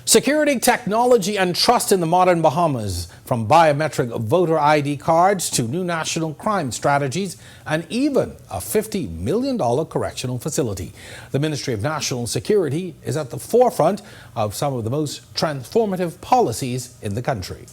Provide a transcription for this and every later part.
Security, technology, and trust in the modern Bahamas, from biometric voter ID cards to new national crime strategies, and even a $50 million correctional facility. The Ministry of National Security is at the forefront of some of the most transformative policies in the country.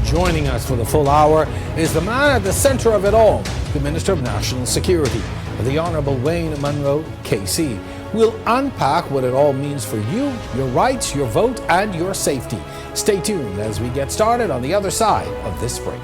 Joining us for the full hour is the man at the center of it all, the Minister of National Security, the Honorable Wayne Munro, KC. We'll unpack what it all means for you, your rights, your vote, and your safety. Stay tuned as we get started on the other side of this break.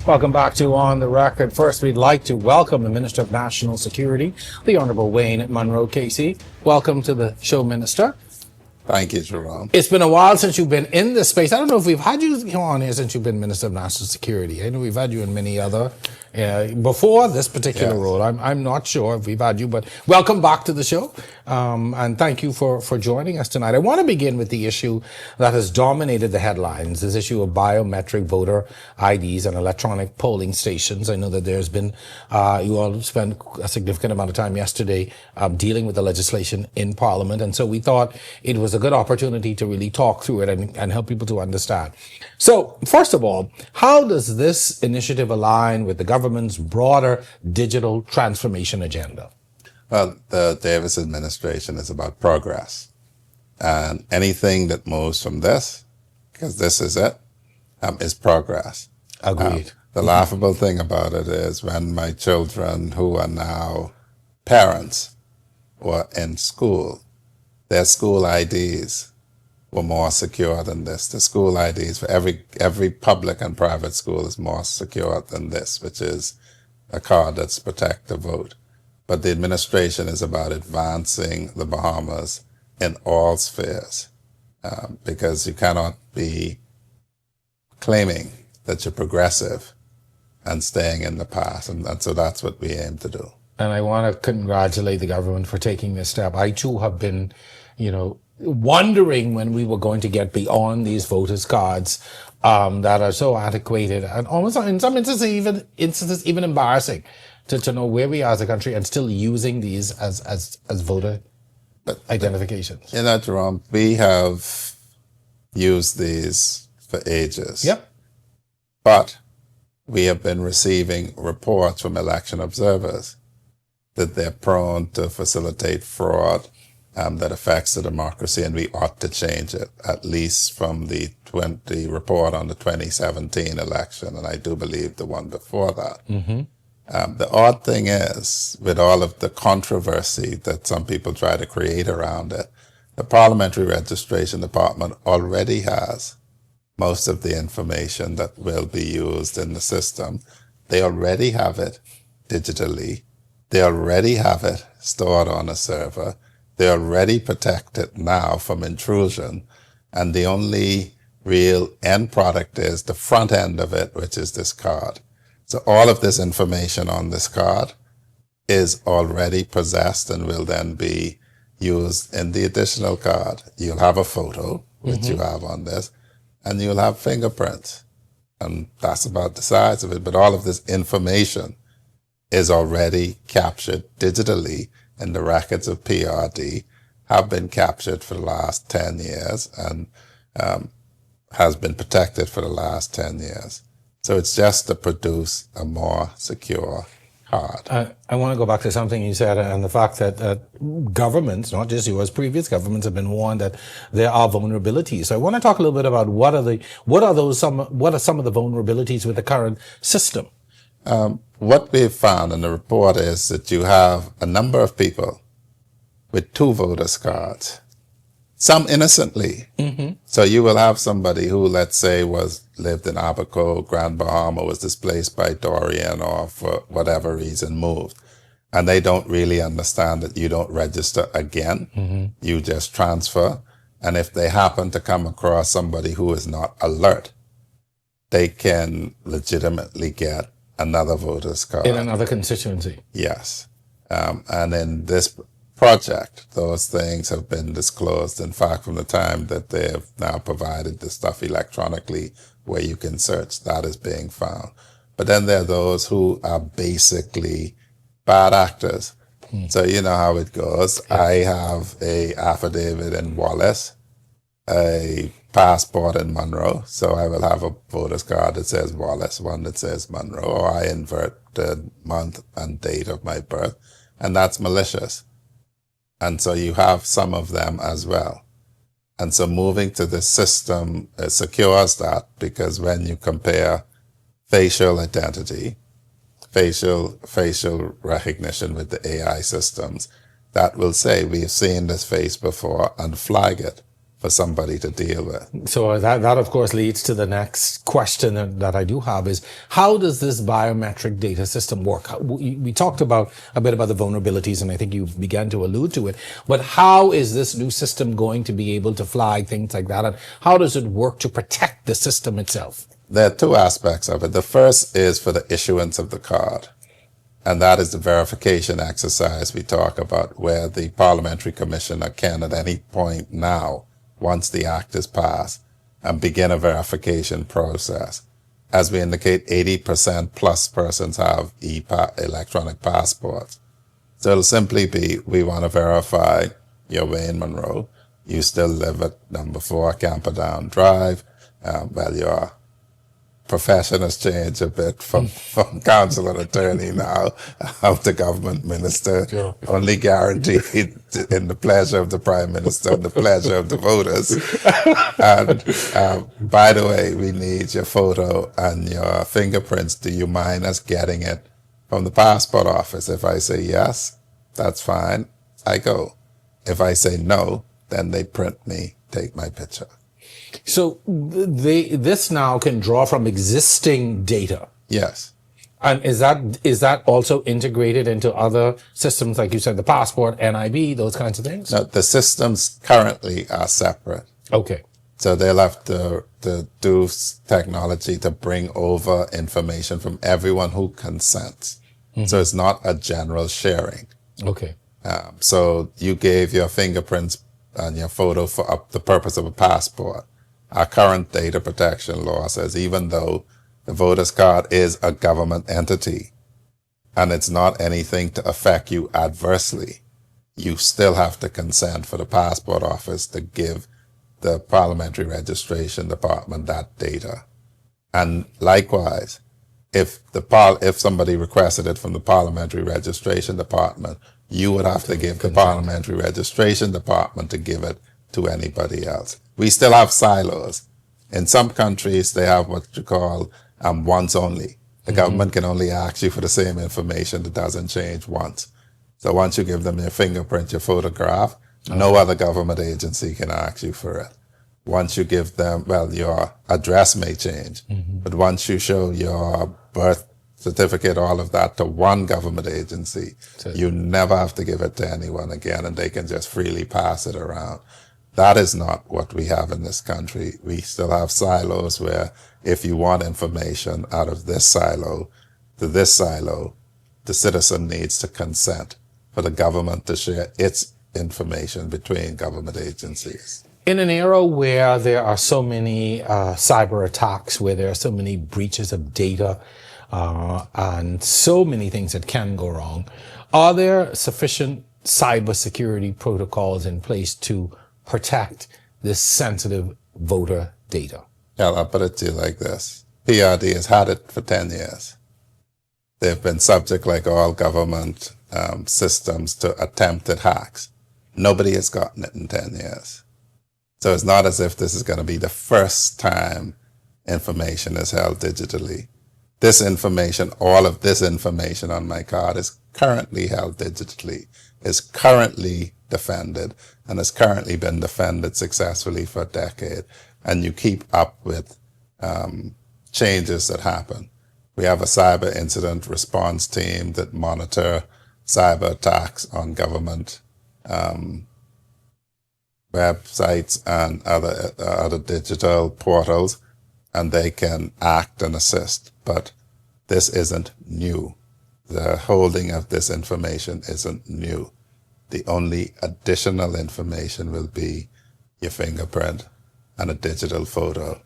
Welcome back to On the Record. First, we'd like to welcome the Minister of National Security, the Honorable Wayne Munro, KC. Welcome to the show, Minister. Thank you, Jerome. It's been a while since you've been in this space. I don't know if we've had you on here since you've been Minister of National Security. I know we've had you in many other, before this particular role. I'm not sure if we've had you, but welcome back to the show. And thank you for joining us tonight. I want to begin with the issue that has dominated the headlines, this issue of biometric voter IDs and electronic polling stations. I know that there's been, you all spent a significant amount of time yesterday dealing with the legislation in Parliament. And so we thought it was a good opportunity to really talk through it and help people to understand. So, first of all, how does this initiative align with the government's broader digital transformation agenda? Well, the Davis administration is about progress. And anything that moves from this, because this is it, is progress. Agreed. The laughable thing about it is when my children, who are now parents, were in school, their school IDs were more secure than this. The school IDs for every public and private school is more secure than this, which is a card that's protect the vote. But the administration is about advancing the Bahamas in all spheres, because you cannot be claiming that you're progressive and staying in the past. And so that's what we aim to do. And I want to congratulate the government for taking this step. I too have been, wondering when we were going to get beyond these voters' cards that are so antiquated and almost in some instances even embarrassing to know where we are as a country and still using these as voter identifications. Jerome, we have used these for ages. Yep. But we have been receiving reports from election observers that they're prone to facilitate fraud that affects the democracy, and we ought to change it, at least from the report on the 2017 election, and I do believe the one before that. Mm-hmm. The odd thing is, with all of the controversy that some people try to create around it, the Parliamentary Registration Department already has most of the information that will be used in the system. They already have it digitally. They already have it stored on a server. They already protect it now from intrusion. And the only real end product is the front end of it, which is this card. So all of this information on this card is already possessed and will then be used in the additional card. You'll have a photo, which you have on this, and you'll have fingerprints. And that's about the size of it. But all of this information is already captured digitally in the records of PRD, have been captured for the last 10 years and has been protected for the last 10 years. So it's just to produce a more secure card. I want to go back to something you said, and the fact that governments, not just yours, previous governments have been warned that there are vulnerabilities. So I want to talk a little bit about what are some of the vulnerabilities with the current system. What we've found in the report is that you have a number of people with two voters cards, some innocently. So you will have somebody who, let's say, lived in Abaco, Grand Bahama, was displaced by Dorian, or for whatever reason moved, and they don't really understand that you don't register again. You just transfer. And if they happen to come across somebody who is not alert, they can legitimately get another voter's card. In another constituency. Yes. And in this project, those things have been disclosed. In fact, from the time that they have now provided the stuff electronically where you can search, that is being found. But then there are those who are basically bad actors. So you know how it goes. Yeah. I have a affidavit in Wallace, a passport in Monroe. So I will have a voter's card that says Wallace, one that says Monroe, or I invert the month and date of my birth. And that's malicious. And so you have some of them as well. And so moving to this system secures that, because when you compare facial identity, facial recognition with the AI systems, that will say, we've seen this face before, and flag it for somebody to deal with. So that of course leads to the next question that I do have is, how does this biometric data system work? We talked about a bit about the vulnerabilities, and I think you began to allude to it, but how is this new system going to be able to flag things like that? And how does it work to protect the system itself? There are two aspects of it. The first is for the issuance of the card. And that is the verification exercise we talk about, where the Parliamentary Commissioner can at any point now, once the act is passed, and begin a verification process. As we indicate, 80% plus persons have electronic passports. So it'll simply be, we want to verify you're Wayne Monroe. You still live at number 4 Camperdown Drive. Your profession has changed a bit from counsel and attorney now to government minister, sure. Only guaranteed in the pleasure of the Prime Minister and the pleasure of the voters. And by the way, we need your photo and your fingerprints. Do you mind us getting it from the passport office? If I say yes, that's fine, I go. If I say no, then they print me, take my picture. So this now can draw from existing data. Yes. And is that also integrated into other systems, like you said, the passport, NIB, those kinds of things? No, the systems currently are separate. Okay. So they'll have to do technology to bring over information from everyone who consents. So it's not a general sharing. Okay. So you gave your fingerprints and your photo for the purpose of a passport. Our current data protection law says even though the voter's card is a government entity and it's not anything to affect you adversely, you still have to consent for the passport office to give the Parliamentary Registration Department that data. And likewise, if somebody requested it from the Parliamentary Registration Department, you would have to give the Parliamentary Registration Department to give it to anybody else. We still have silos. In some countries, they have what you call once only. The government can only ask you for the same information that doesn't change once. So once you give them your fingerprint, your photograph, no other government agency can ask you for it. Once you give them, your address may change, but once you show your birth certificate, all of that, to one government agency, you never have to give it to anyone again, and they can just freely pass it around. That is not what we have in this country. We still have silos where if you want information out of this silo to this silo, the citizen needs to consent for the government to share its information between government agencies. In an era where there are so many cyber attacks, where there are so many breaches of data, and so many things that can go wrong, are there sufficient cybersecurity protocols in place to protect this sensitive voter data? Yeah, I'll put it to you like this. PRD has had it for 10 years. They've been subject, like all government systems, to attempted hacks. Nobody has gotten it in 10 years. So it's not as if this is going to be the first time information is held digitally. This information, all of this information on my card is currently held digitally, is currently defended, and has currently been defended successfully for a decade. And you keep up with changes that happen. We have a cyber incident response team that monitor cyber attacks on government websites and other digital portals, and they can act and assist. But this isn't new. The holding of this information isn't new. The only additional information will be your fingerprint and a digital photo.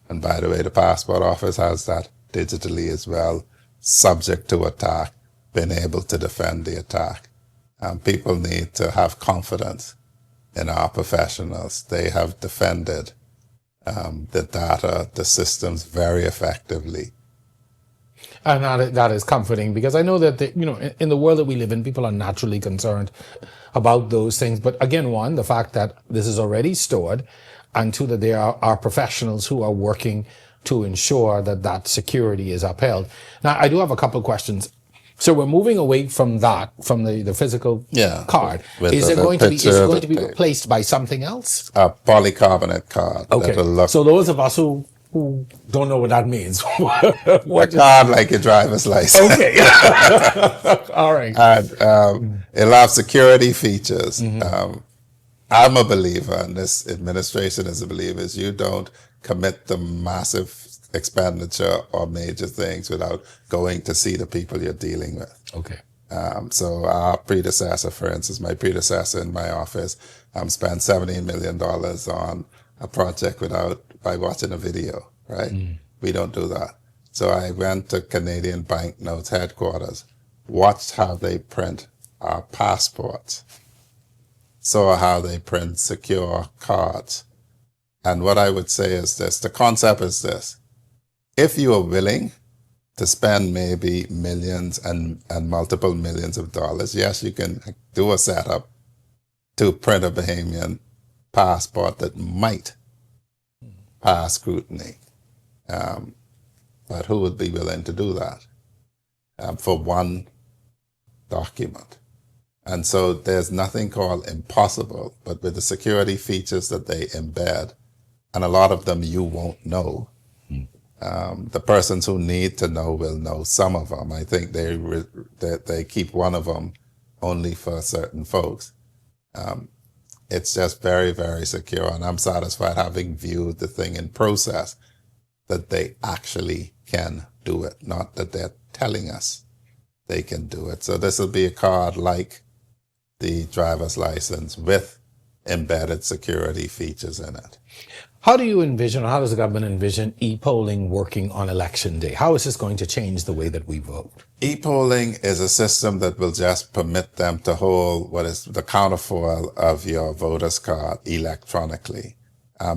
And by the way, the Passport Office has that digitally as well, subject to attack, been able to defend the attack. People need to have confidence in our professionals. They have defended the data, the systems very effectively. And that is comforting, because I know that in the world that we live in, people are naturally concerned about those things. But again, one, the fact that this is already stored, and two, that there are professionals who are working to ensure that security is upheld. Now, I do have a couple of questions. So we're moving away from that, from the physical card. Is it going to be replaced by something else? A polycarbonate card. Okay. So those of us who don't know what that means. A card like your driver's license. Okay. All right. And it'll have security features. Mm-hmm. I'm a believer, and this administration is a believer, is you don't commit the massive expenditure or major things without going to see the people you're dealing with. Okay. So our predecessor, for instance, my predecessor in my office, spent $17 million on a project by watching a video, right? Mm. We don't do that. So I went to Canadian Banknotes headquarters, watched how they print our passports, saw how they print secure cards. And what I would say is this, the concept is this: if you are willing to spend maybe millions and multiple millions of dollars, yes, you can do a setup to print a Bahamian passport that might pass scrutiny. But who would be willing to do that for one document? And so there's nothing called impossible, but with the security features that they embed, and a lot of them you won't know, the persons who need to know will know some of them. I think they keep one of them only for certain folks. It's just very, very secure, and I'm satisfied, having viewed the thing in process, that they actually can do it, not that they're telling us they can do it. So this will be a card like the driver's license with embedded security features in it. How do you envision, or how does the government envision e-polling working on election day? How is this going to change the way that we vote? E-polling is a system that will just permit them to hold what is the counterfoil of your voter's card electronically.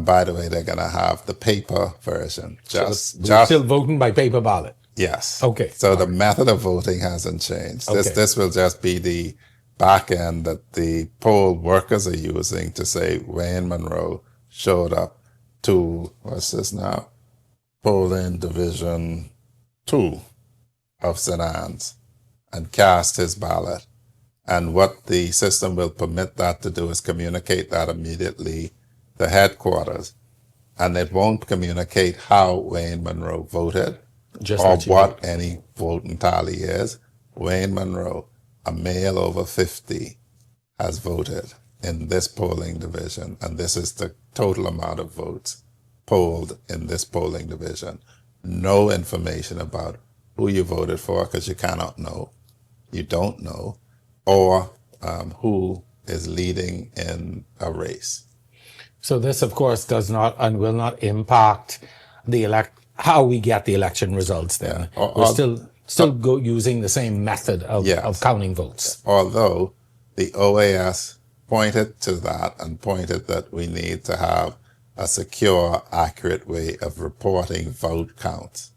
By the way, they're going to have the paper version. We're still voting by paper ballot? Yes. Okay. So the method of voting hasn't changed. Okay. This will just be the back end that the poll workers are using to say Wayne Monroe showed up to, what's this now? Polling Division 2 of St. Anne's and cast his ballot. And what the system will permit that to do is communicate that immediately to headquarters. And it won't communicate how Wayne Monroe voted or what any voting tally is. Wayne Monroe, a male over 50, has voted in this polling division, and this is the total amount of votes polled in this polling division. No information about who you voted for, because you cannot know, you don't know, or who is leading in a race. So this, of course, does not and will not impact how we get the election results then. Yeah. We're still using the same method of counting votes. Although the OAS pointed to that and pointed that we need to have a secure, accurate way of reporting vote counts.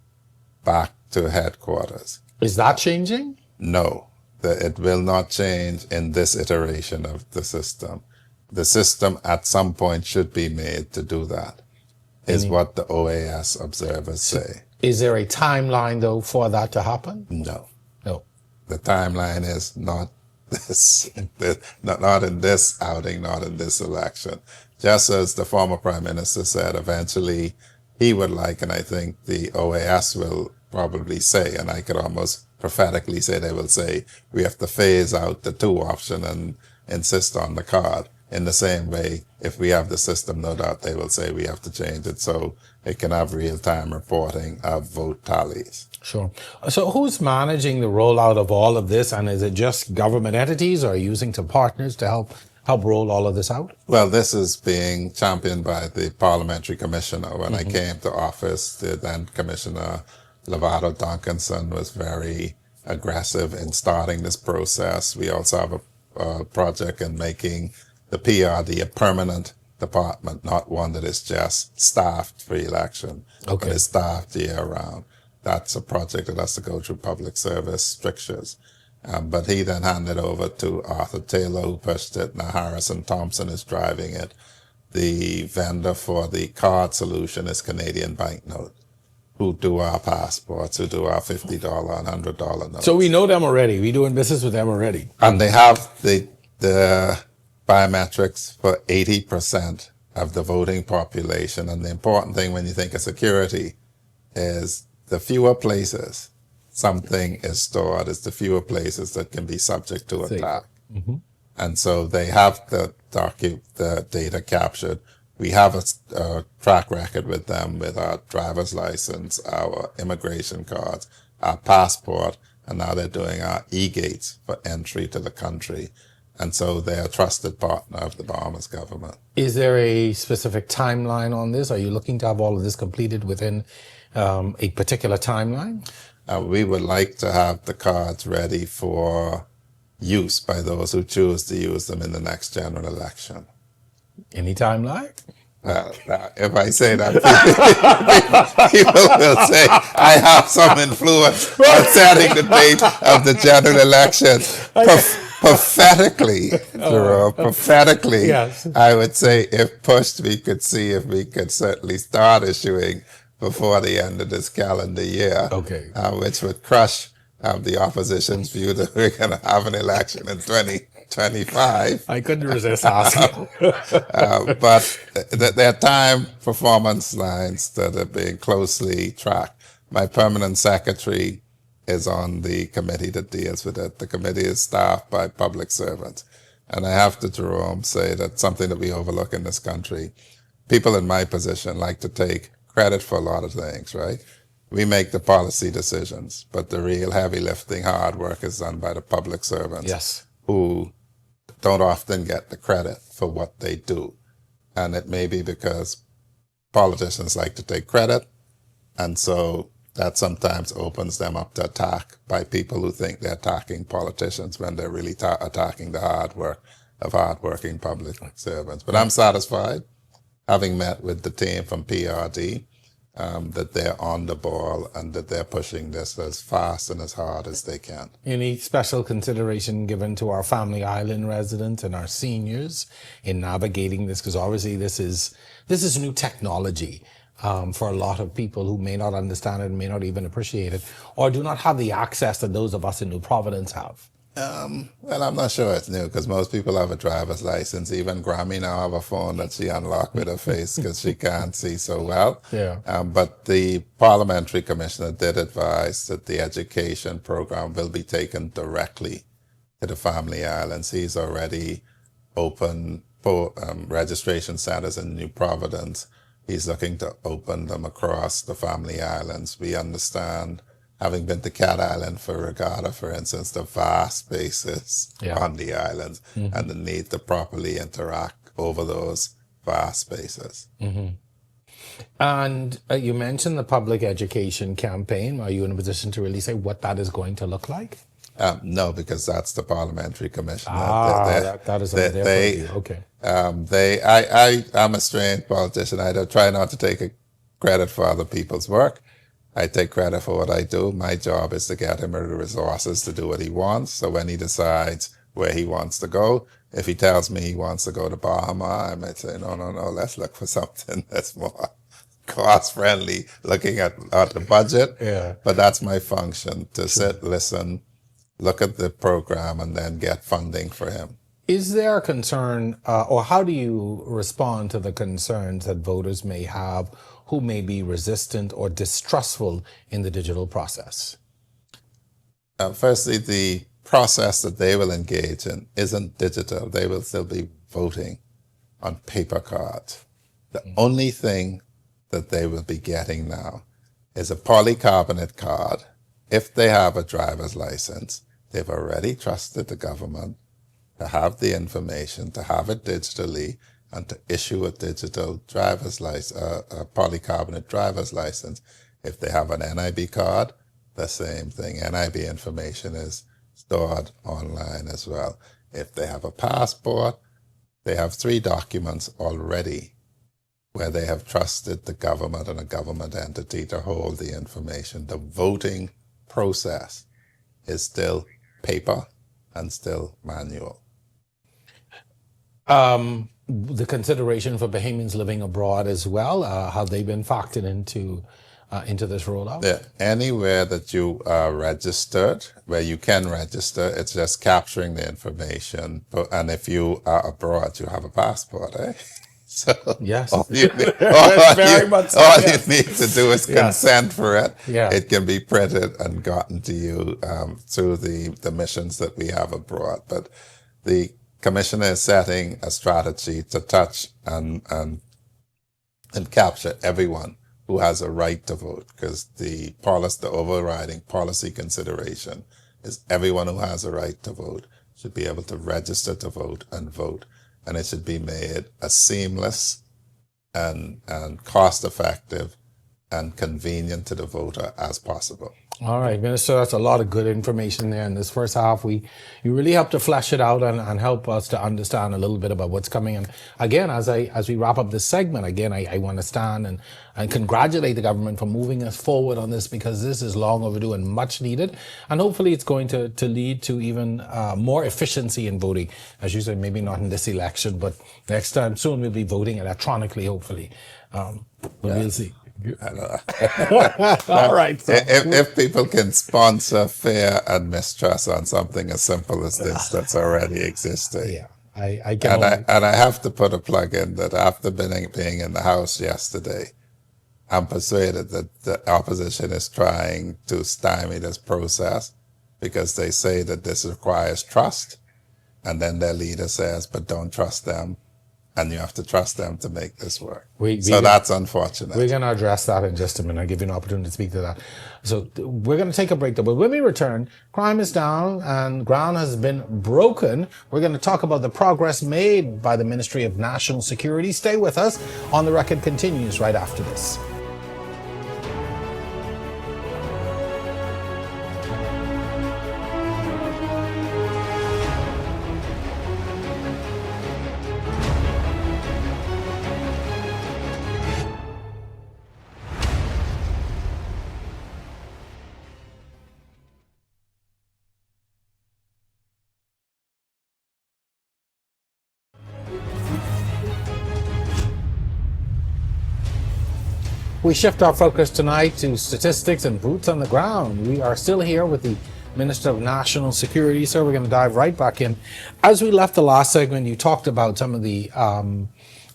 back to headquarters. Is that changing? No, it will not change in this iteration of the system. The system at some point should be made to do that, is what the OAS observers say. Is there a timeline, though, for that to happen? No. No. The timeline is not this, not in this outing, not in this election. Just as the former Prime Minister said, eventually he would like, and I think the OAS will probably say, and I could almost prophetically say they will say, we have to phase out the 2 option and insist on the card. In the same way, if we have the system, no doubt they will say we have to change it so it can have real-time reporting of vote tallies. Sure. So who's managing the rollout of all of this? And is it just government entities, or are you using some partners to help roll all of this out? Well, this is being championed by the parliamentary commissioner. When I came to office, the then Commissioner Lovato Duncanson was very aggressive in starting this process. We also have a project in making the PRD a permanent department, not one that is just staffed for election, but is staffed year round. That's a project that has to go through public service strictures. But he then handed over to Arthur Taylor, who pushed it. Now Harrison Thompson is driving it. The vendor for the card solution is Canadian Banknote, who do our passports, who do our $50 and $100 notes. So we know them already. We're doing business with them already. And they have the biometrics for 80% of the voting population. And the important thing when you think of security is the fewer places something is stored, is the fewer places that can be subject to attack. And so they have the data captured. We have a track record with them with our driver's license, our immigration cards, our passport, and now they're doing our e-gates for entry to the country. And so they're a trusted partner of the Bahamas government. Is there a specific timeline on this? Are you looking to have all of this completed within a particular timeline? We would like to have the cards ready for use by those who choose to use them in the next general election. Any timeline? If I say that, people will say I have some influence on setting the date of the general election. Prophetically, Jerome, prophetically, yes. I would say if pushed, we could see if we could certainly start issuing before the end of this calendar year, which would crush the opposition's view that we're going to have an election in 2025. I couldn't resist asking. But there are time performance lines that are being closely tracked. My permanent secretary is on the committee that deals with it. The committee is staffed by public servants. And I have to, Jerome, say that something that we overlook in this country. People in my position like to take credit for a lot of things, right? We make the policy decisions, but the real heavy lifting, hard work is done by the public servants who don't often get the credit for what they do. And it may be because politicians like to take credit, and so that sometimes opens them up to attack by people who think they're attacking politicians when they're really attacking the hard work of hardworking public servants. But I'm satisfied, having met with the team from PRD, that they're on the ball and that they're pushing this as fast and as hard as they can. Any special consideration given to our family island residents and our seniors in navigating this? Because obviously this is new technology for a lot of people who may not understand it, may not even appreciate it, or do not have the access that those of us in New Providence have. Well, I'm not sure it's new because most people have a driver's license. Even Grammy now have a phone that she unlocked with her face because she can't see so well. But the parliamentary commissioner did advise that the education program will be taken directly to the family islands. He's already opened registration centers in New Providence. He's looking to open them across the family islands. We understand, having been to Cat Island for regatta, for instance, the vast spaces on the islands and the need to properly interact over those vast spaces. And you mentioned the public education campaign. Are you in a position to really say what that is going to look like? No, because that's the parliamentary commission. That is under their purview. Okay. I'm a strange politician. I try not to take credit for other people's work. I take credit for what I do. My job is to get him the resources to do what he wants. So when he decides where he wants to go, if he tells me he wants to go to Bahama, I might say, no, let's look for something that's more cost friendly, looking at the budget. Yeah. But that's my function, to sit, listen, look at the program, and then get funding for him. Is there a concern, or how do you respond to the concerns that voters may have who may be resistant or distrustful in the digital process? Firstly, the process that they will engage in isn't digital. They will still be voting on paper cards. The only thing that they will be getting now is a polycarbonate card. If they have a driver's license, they've already trusted the government to have the information, to have it digitally, and to issue a digital driver's license, a polycarbonate driver's license. If they have an NIB card, the same thing. NIB information is stored online as well. If they have a passport, they have 3 documents already where they have trusted the government and a government entity to hold the information. The voting process is still paper and still manual. The consideration for Bahamians living abroad as well, have they been factored into this rollout? Yeah, anywhere that you are registered, where you can register, it's just capturing the information. And if you are abroad, you have a passport, eh? So yes, all you need to do is consent for it. Yeah. It can be printed and gotten to you through the missions that we have abroad. But the Commissioner is setting a strategy to touch and capture everyone who has a right to vote, because the overriding policy consideration is everyone who has a right to vote should be able to register to vote and vote. And it should be made as seamless and cost-effective and convenient to the voter as possible. All right, Minister, that's a lot of good information there in this first half. You really helped to flesh it out and help us to understand a little bit about what's coming. And again, as we wrap up this segment, again, I want to stand and congratulate the government for moving us forward on this, because this is long overdue and much needed. And hopefully it's going to lead to even more efficiency in voting. As you said, maybe not in this election, but next time soon we'll be voting electronically, hopefully. We'll see. All right. So. If people can sponsor fear and mistrust on something as simple as this, that's already existing. Yeah, I can. And I have to put a plug in that after being in the House yesterday, I'm persuaded that the opposition is trying to stymie this process, because they say that this requires trust, and then their leader says, but don't trust them. And you have to trust them to make this work. That's unfortunate. We're going to address that in just a minute. I'll give you an opportunity to speak to that. So we're going to take a break, though. But when we return, crime is down and ground has been broken. We're going to talk about the progress made by the Ministry of National Security. Stay with us. On the Record continues right after this. We shift our focus tonight to statistics and boots on the ground. We are still here with the Minister of National Security, so we're going to dive right back in. As we left the last segment, you talked about some of the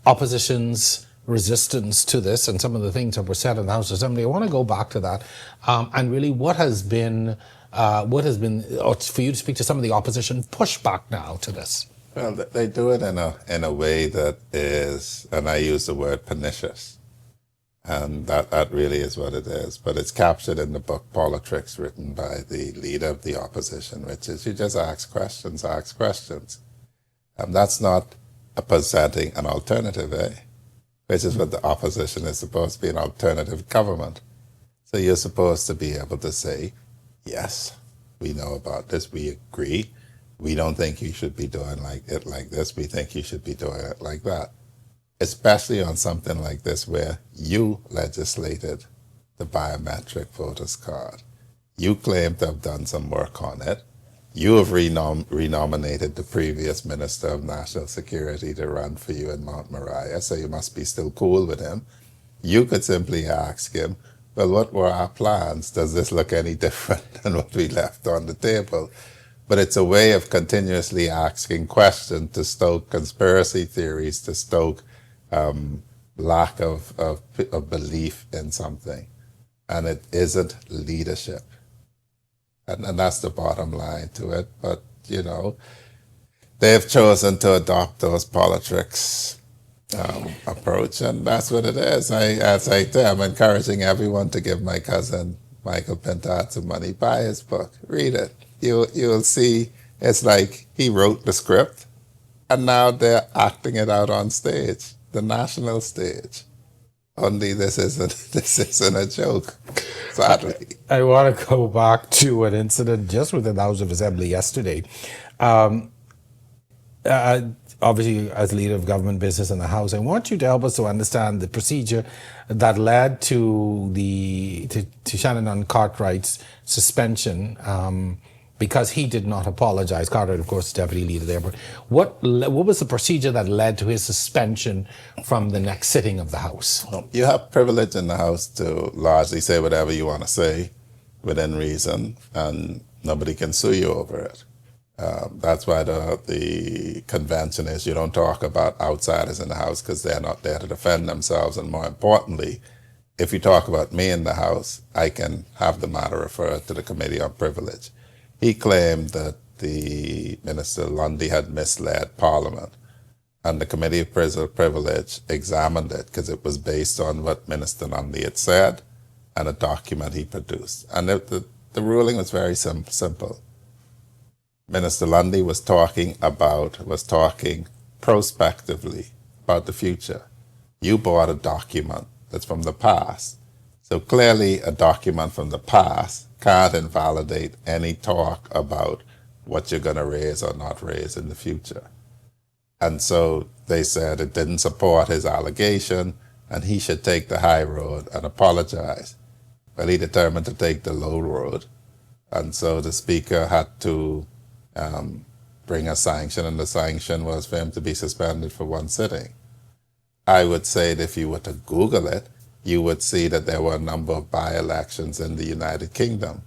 opposition's resistance to this and some of the things that were said in the House Assembly. I want to go back to that and really what has been, or for you to speak to some of the opposition pushback now to this. Well, they do it in a way that is, and I use the word pernicious. And that really is what it is. But it's captured in the book Biometrics, written by the leader of the opposition, which is you just ask questions. And that's not presenting an alternative, which is what the opposition is supposed to be, an alternative government. So you're supposed to be able to say, yes, we know about this, we agree. We don't think you should be doing it like this. We think you should be doing it like that. Especially on something like this where you legislated the biometric voters card. You claim to have done some work on it. You have renominated the previous Minister of National Security to run for you in Mount Moriah, so you must be still cool with him. You could simply ask him, well, what were our plans? Does this look any different than what we left on the table? But it's a way of continuously asking questions to stoke conspiracy theories, to stoke lack of belief in something. And it isn't leadership. And that's the bottom line to it. But, you know, they've chosen to adopt those politics approach, and that's what it is. As I say, I'm encouraging everyone to give my cousin Michael Pintard some money. Buy his book. Read it. You'll see it's like he wrote the script, and now they're acting it out on stage, the national stage. Only this isn't a joke, sadly. I want to go back to an incident just within the House of Assembly yesterday. Obviously, as leader of government business in the House, I want you to help us to understand the procedure that led to Shannon Cartwright's suspension because he did not apologize. Cartwright, of course, is deputy leader there. But what was the procedure that led to his suspension from the next sitting of the House? You have privilege in the House to largely say whatever you want to say within reason, and nobody can sue you over it. That's why the convention is you don't talk about outsiders in the House because they're not there to defend themselves. And more importantly, if you talk about me in the House, I can have the matter referred to the Committee on Privilege. He claimed that the Minister Lundy had misled Parliament, and the Committee of Privilege examined it because it was based on what Minister Lundy had said and a document he produced. And the ruling was very simple. Minister Lundy was talking prospectively about the future. You bought a document that's from the past. So clearly a document from the past can't invalidate any talk about what you're going to raise or not raise in the future. And so they said it didn't support his allegation and he should take the high road and apologize. Well, he determined to take the low road. And so the Speaker had to bring a sanction, and the sanction was for him to be suspended for one sitting. I would say that if you were to Google it, you would see that there were a number of by-elections in the United Kingdom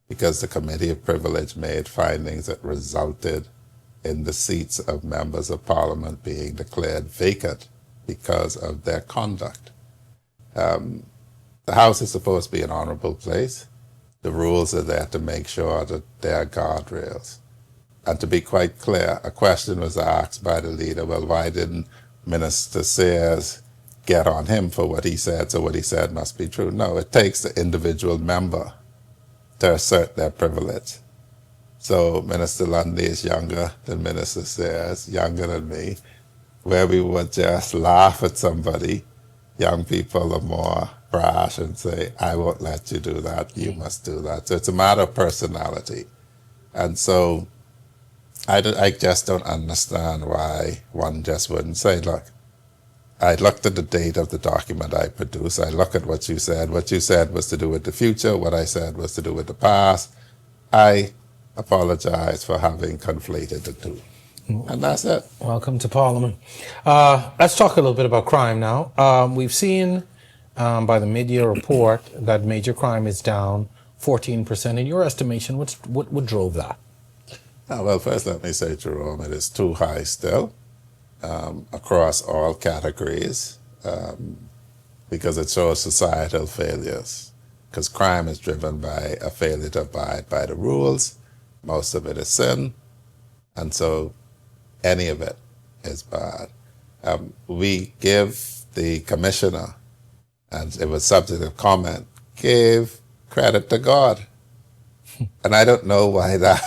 because the Committee of Privilege made findings that resulted in the seats of members of Parliament being declared vacant because of their conduct. The House is supposed to be an honorable place. The rules are there to make sure that there are guardrails. And to be quite clear, a question was asked by the leader, well, why didn't Minister Sayers get on him for what he said, so what he said must be true? No, it takes the individual member to assert their privilege. So Minister Lundy is younger than Minister Sayers, younger than me. Where we would just laugh at somebody, young people are more brash and say, I won't let you do that, you must do that. So it's a matter of personality. And so I just don't understand why one just wouldn't say, look, I looked at the date of the document I produced. I look at what you said. What you said was to do with the future. What I said was to do with the past. I apologize for having conflated the two. And that's it. Welcome to Parliament. Let's talk a little bit about crime now. We've seen by the mid-year report that major crime is down 14%. In your estimation, what drove that? Well, first let me say, Jerome, it is too high still across all categories because it shows societal failures. Because crime is driven by a failure to abide by the rules. Most of it is sin. And so any of it is bad. We give the commissioner, and it was subject of comment, gave credit to God. And I don't know why that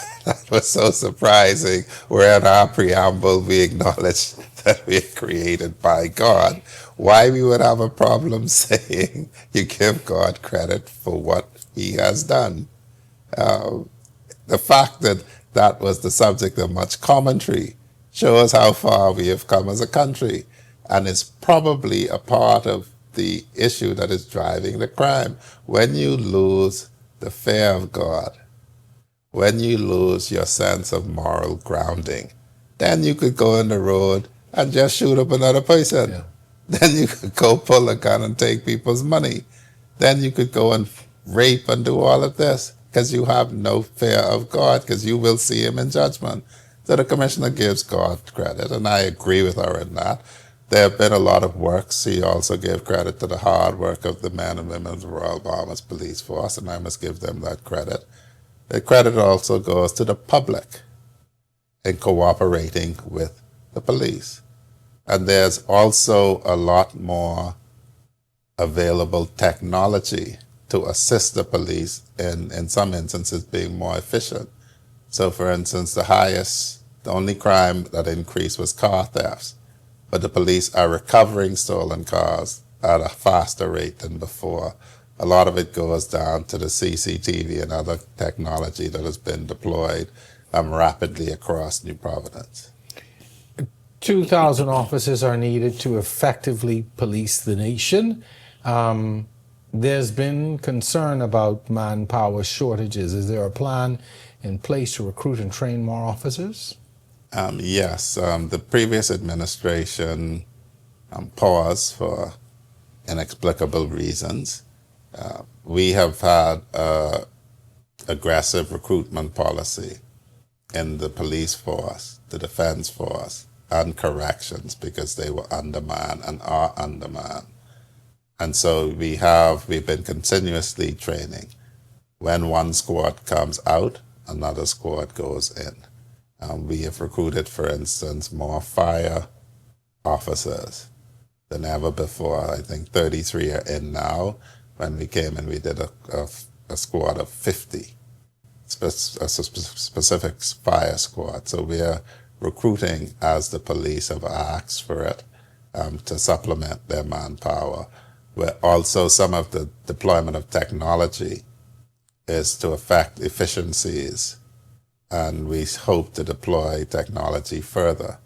was so surprising, where in our preamble we acknowledge that we are created by God. Why we would have a problem saying you give God credit for what he has done. The fact that that was the subject of much commentary shows how far we have come as a country, and is probably a part of the issue that is driving the crime. When you lose the fear of God, when you lose your sense of moral grounding, then you could go on the road and just shoot up another person. Yeah. Then you could go pull a gun and take people's money. Then you could go and rape and do all of this because you have no fear of God, because you will see him in judgment. So the commissioner gives God credit, and I agree with her in that. There have been a lot of works. He also gave credit to the hard work of the men and women of the Royal Bahamas Police Force, and I must give them that credit. The credit also goes to the public in cooperating with the police. And there's also a lot more available technology to assist the police in some instances being more efficient. So for instance, the only crime that increased was car thefts, but the police are recovering stolen cars at a faster rate than before. A lot of it goes down to the CCTV and other technology that has been deployed rapidly across New Providence. 2,000 officers are needed to effectively police the nation. There's been concern about manpower shortages. Is there a plan in place to recruit and train more officers? Yes, the previous administration paused for inexplicable reasons. We have had an aggressive recruitment policy in the police force, the defense force, and corrections, because they were undermanned and are undermanned. And so we've been continuously training. When one squad comes out, another squad goes in. We have recruited, for instance, more fire officers than ever before. I think 33 are in now. When we came in, we did a squad of 50, a specific fire squad. So we are recruiting as the police have asked for it, to supplement their manpower. Where also some of the deployment of technology is to affect efficiencies, and we hope to deploy technology further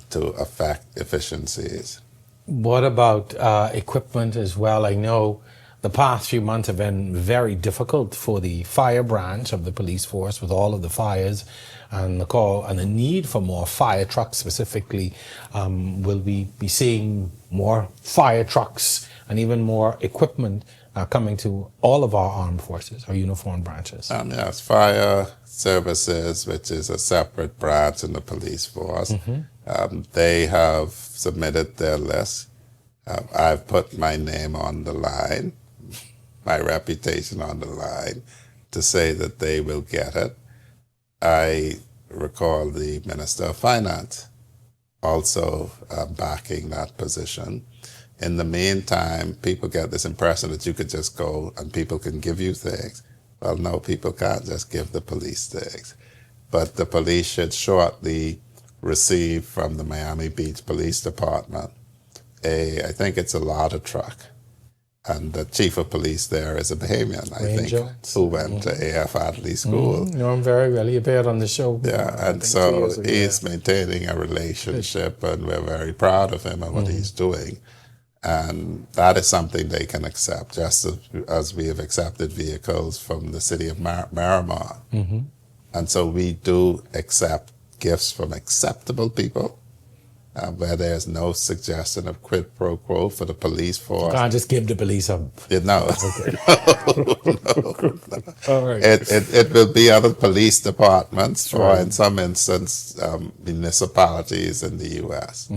to affect efficiencies. What about equipment as well? I know the past few months have been very difficult for the fire branch of the police force with all of the fires and the call and the need for more fire trucks specifically. Will we be seeing more fire trucks and even more equipment coming to all of our armed forces, our uniformed branches? Yes, fire services, which is a separate branch in the police force. They have submitted their list. I've put my name on the line, my reputation on the line, to say that they will get it. I recall the Minister of Finance also backing that position. In the meantime, people get this impression that you could just go and people can give you things. Well, no, people can't just give the police things. But the police should shortly receive from the Miami Beach Police Department I think it's a Lada truck. And the chief of police there is a Bahamian, I think, who went to AF Adley School. No, I'm very well. He appeared on the show. Yeah, and so he's maintaining a relationship, and we're very proud of him and what he's doing. And that is something they can accept, just as we have accepted vehicles from the city of Miramar. And so we do accept gifts from acceptable people, where there's no suggestion of quid pro quo for the police force. You can't just give the police a... No. No. All right. It will be other police departments, or in some instance, municipalities in the U.S.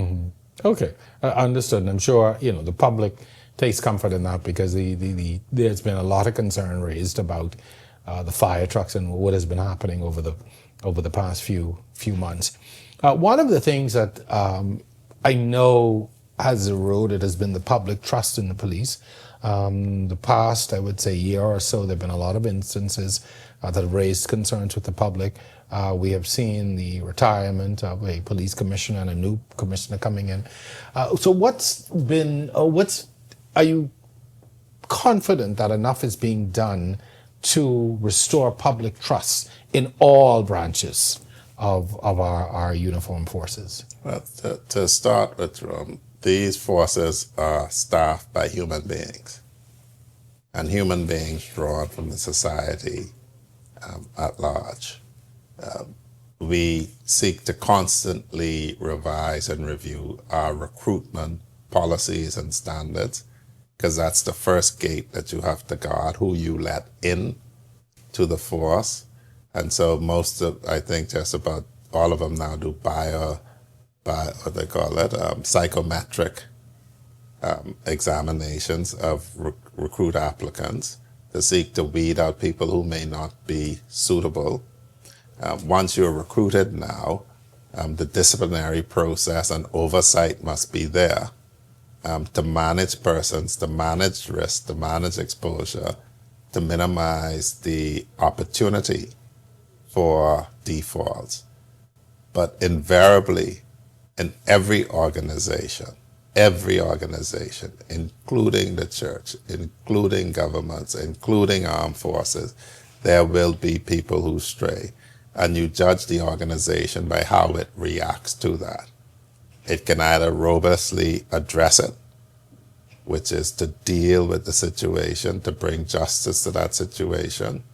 Okay, understood. And I'm sure the public takes comfort in that, because there's been a lot of concern raised about the fire trucks and what has been happening over the past few months. One of the things that I know has eroded has been the public trust in the police. The past, I would say, year or so, there have been a lot of instances that have raised concerns with the public. We have seen the retirement of a police commissioner and a new commissioner coming in. So are you confident that enough is being done to restore public trust in all branches of our uniformed forces? Well, to start with, these forces are staffed by human beings, and human beings drawn from the society at large. We seek to constantly revise and review our recruitment policies and standards, because that's the first gate that you have to guard, who you let in to the force. And so I think just about all of them now do what they call it, psychometric examinations of recruit applicants to seek to weed out people who may not be suitable. Once you're recruited now, the disciplinary process and oversight must be there to manage persons, to manage risk, to manage exposure, to minimize the opportunity for defaults. But invariably, in every organization, including the church, including governments, including armed forces, there will be people who stray. And you judge the organization by how it reacts to that. It can either robustly address it, which is to deal with the situation, to bring justice to that situation.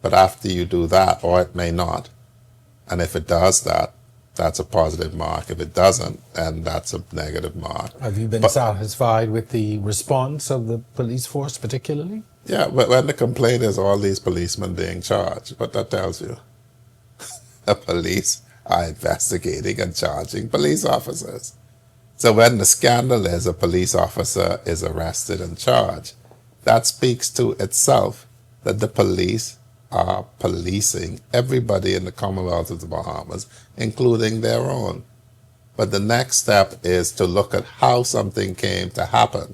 But after you do that, or it may not, and if it does that, that's a positive mark. If it doesn't, then that's a negative mark. Have you been satisfied with the response of the police force particularly? Yeah, but when the complaint is all these policemen being charged, what that tells you? The police are investigating and charging police officers. So when the scandal is a police officer is arrested and charged, that speaks to itself that the police are policing everybody in the Commonwealth of the Bahamas, including their own. But the next step is to look at how something came to happen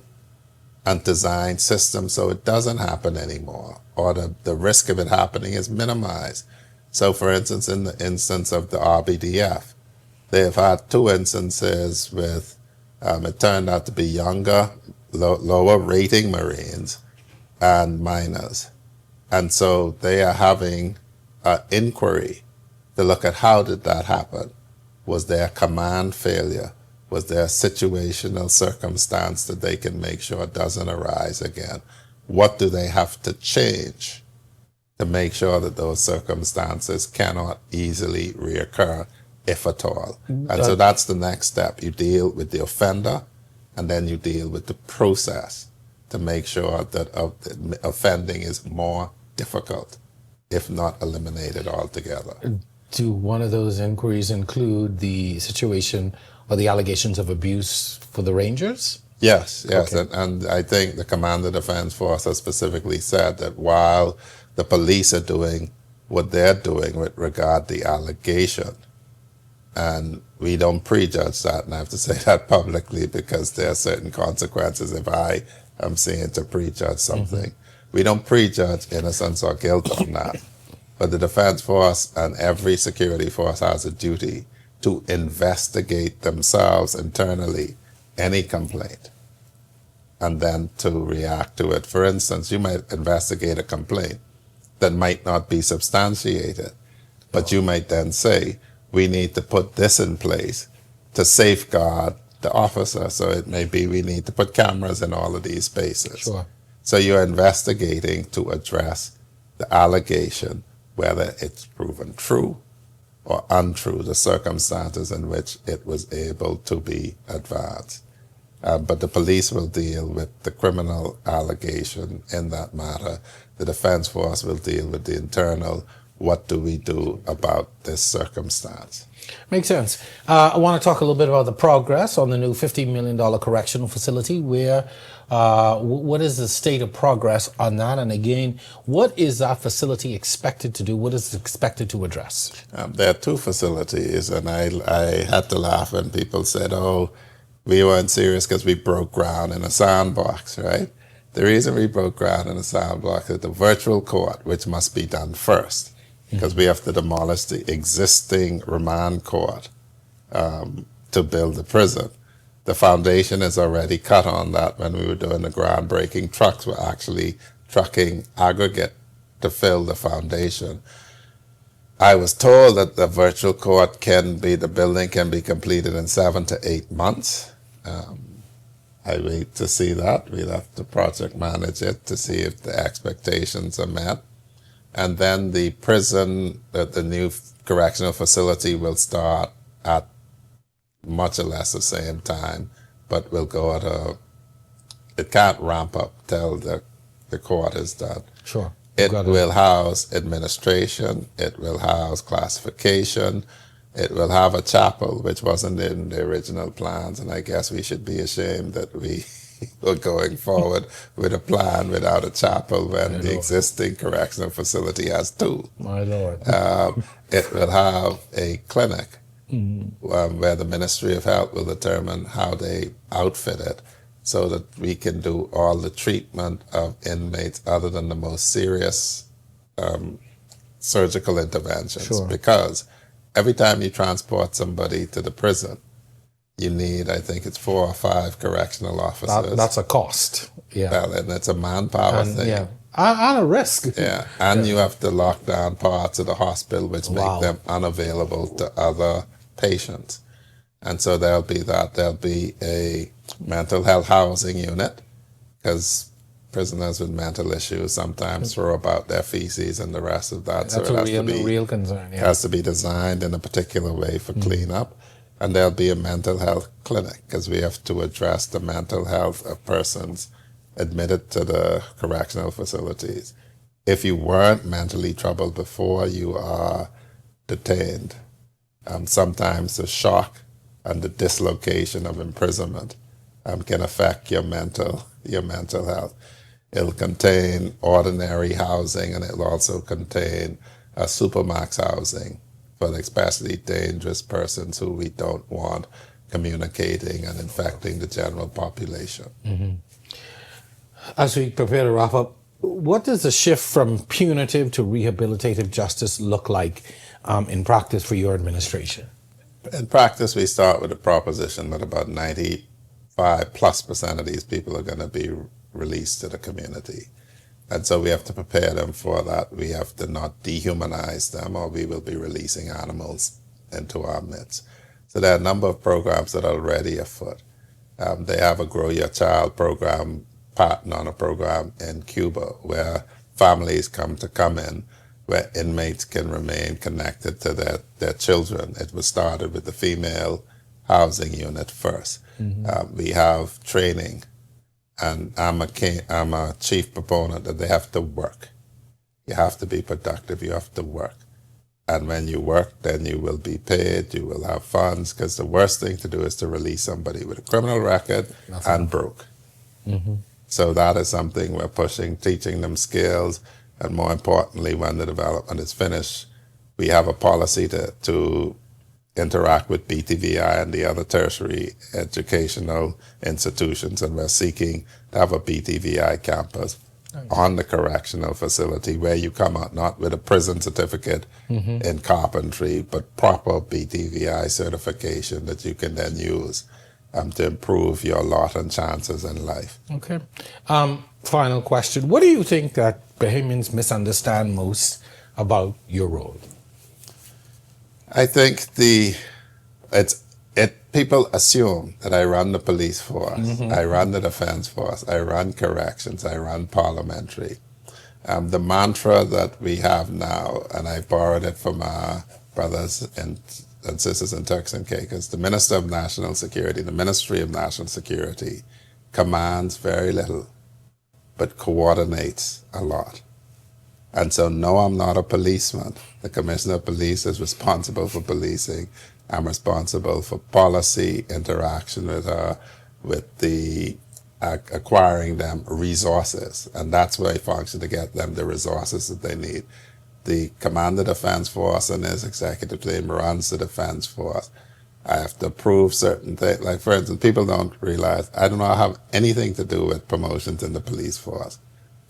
and design systems so it doesn't happen anymore, or the risk of it happening is minimized. So for instance, in the instance of the RBDF, they've had 2 instances with, it turned out to be younger, lower rating Marines and minors. And so they are having an inquiry to look at how did that happen? Was there a command failure? Was there a situational circumstance that they can make sure it doesn't arise again? What do they have to change to make sure that those circumstances cannot easily reoccur, if at all? And so that's the next step. You deal with the offender, and then you deal with the process to make sure that offending is more difficult, if not eliminated altogether. Do one of those inquiries include the situation or the allegations of abuse for the Rangers? Yes. Okay. And I think the Commander Defense Force has specifically said that while the police are doing what they're doing with regard to the allegation, and we don't prejudge that, and I have to say that publicly because there are certain consequences if I am seen to prejudge something. We don't prejudge innocence or guilt on that. But the Defense Force and every security force has a duty to investigate themselves internally any complaint and then to react to it. For instance, you might investigate a complaint that might not be substantiated, but you might then say, we need to put this in place to safeguard the officer. So it may be we need to put cameras in all of these spaces. Sure. So you're investigating to address the allegation, whether it's proven true or untrue, the circumstances in which it was able to be advanced. But the police will deal with the criminal allegation in that matter. The Defense Force will deal with the internal, what do we do about this circumstance? Makes sense. I want to talk a little bit about the progress on the new $50 million correctional facility. What is the state of progress on that? And again, what is that facility expected to do? What is it expected to address? There are 2 facilities, and I had to laugh when people said, oh, we weren't serious because we broke ground in a sandbox, right? The reason we broke ground in a sandbox is the virtual court, which must be done first, because we have to demolish the existing remand court to build the prison. The foundation is already cut on that. When we were doing the groundbreaking, trucks were actually trucking aggregate to fill the foundation. I was told that the virtual court the building can be completed in 7 to 8 months. I wait to see that. We'll have to project manage it to see if the expectations are met. And then the prison, the new correctional facility will start at much or less the same time, but will go at it can't ramp up till the court is done. Sure. It will house administration, it will house classification, it will have a chapel, which wasn't in the original plans, and I guess we should be ashamed that we were going forward with a plan without a chapel when the existing correctional facility has two. My Lord. It will have a clinic where the Ministry of Health will determine how they outfit it so that we can do all the treatment of inmates other than the most serious surgical interventions. Sure. Because every time you transport somebody to the prison, you need, I think it's 4 or 5 correctional officers. That's a cost. Yeah. Well, and it's a manpower thing. Yeah. And a risk. Yeah, and you have to lock down parts of the hospital which make them unavailable to other patients. And so there'll be that. There'll be a mental health housing unit, because prisoners with mental issues sometimes throw about their feces and the rest of that. That's so it a real concern. Yeah. has to be designed in a particular way for cleanup. And there'll be a mental health clinic, because we have to address the mental health of persons admitted to the correctional facilities. If you weren't mentally troubled before you are detained, sometimes the shock and the dislocation of imprisonment can affect your mental health. It'll contain ordinary housing, and it'll also contain supermax housing for especially dangerous persons who we don't want communicating and infecting the general population. Mm-hmm. As we prepare to wrap up, what does the shift from punitive to rehabilitative justice look like in practice for your administration? In practice, we start with a proposition that about 95+% of these people are going to be released to the community. And so we have to prepare them for that. We have to not dehumanize them, or we will be releasing animals into our midst. So there are a number of programs that are already afoot. They have a Grow Your Child program, pattern on a program in Cuba, where families come in, where inmates can remain connected to their children. It was started with the female housing unit first. We have training, and I'm a chief proponent that they have to work. You have to be productive, you have to work. And when you work, then you will be paid, you will have funds, because the worst thing to do is to release somebody with a criminal record and broke. So that is something we're pushing, teaching them skills, and more importantly, when the development is finished, we have a policy to interact with BTVI and the other tertiary educational institutions, and we're seeking to have a BTVI campus on the correctional facility where you come out not with a prison certificate in carpentry, but proper BTVI certification that you can then use to improve your lot and chances in life. Okay. Final question. What do you think that Bahamians misunderstand most about your role? I think people assume that I run the police force, I run the defense force, I run corrections, I run parliamentary. The mantra that we have now, and I borrowed it from our brothers and sisters in Turks and Caicos, the Minister of National Security, the Ministry of National Security commands very little, but coordinates a lot. And so, no, I'm not a policeman. The Commissioner of Police is responsible for policing. I'm responsible for policy interaction with the acquiring them resources. And that's where I function, to get them the resources that they need. The Commander Defense Force and his executive team runs the Defense Force. I have to approve certain things. Like, for instance, people don't realize I do not have anything to do with promotions in the police force.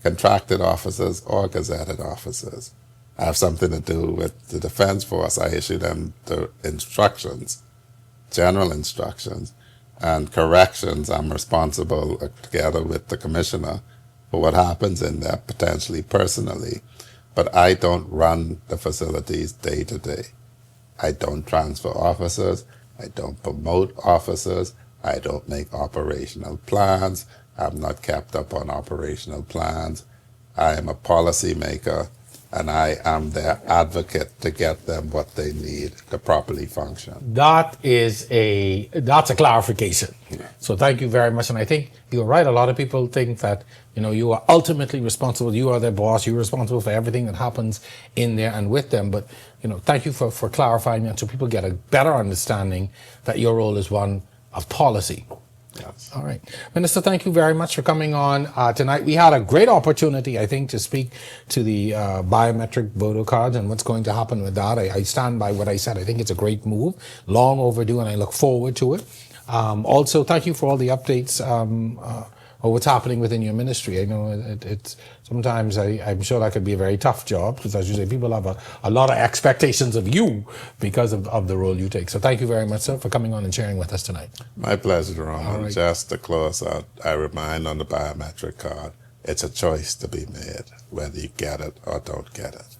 Contracted officers or gazetted officers. I have something to do with the Defense Force. I issue them the instructions, general instructions, and corrections. I'm responsible, together with the commissioner, for what happens in there, potentially personally. But I don't run the facilities day to day. I don't transfer officers. I don't promote officers. I don't make operational plans. I'm not kept up on operational plans. I am a policy maker, and I am their advocate to get them what they need to properly function. That's a clarification. So thank you very much. And I think you're right. A lot of people think that, you are ultimately responsible. You are their boss. You're responsible for everything that happens in there and with them. But, thank you for clarifying that so people get a better understanding that your role is one of policy. Yes. All right. Minister, thank you very much for coming on tonight. We had a great opportunity, I think, to speak to the biometric voter cards and what's going to happen with that. I stand by what I said. I think it's a great move, long overdue, and I look forward to it. Also, thank you for all the updates or what's happening within your ministry. I know it's sometimes I'm sure that could be a very tough job because, as you say, people have a lot of expectations of you because of the role you take. So thank you very much, sir, for coming on and sharing with us tonight. My pleasure, Jerome. All right. Just to close out, I remind on the biometric card, it's a choice to be made, whether you get it or don't get it.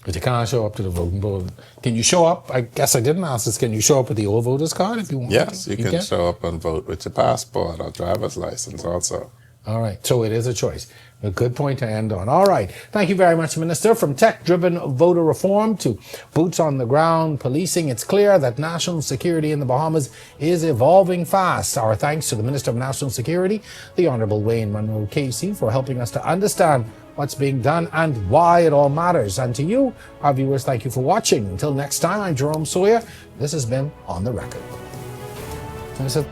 But you can't show up to the voting booth. Can you show up? I guess I didn't ask this. Can you show up with the old voters card if you want? Yes, you can show up and vote with your passport or driver's license also. All right. So it is a choice. A good point to end on. All right. Thank you very much, Minister. From tech-driven voter reform to boots on the ground policing, it's clear that national security in the Bahamas is evolving fast. Our thanks to the Minister of National Security, the Honorable Wayne Munro Casey, for helping us to understand what's being done and why it all matters. And to you, our viewers, thank you for watching. Until next time, I'm Jerome Sawyer. This has been On the Record. Minister.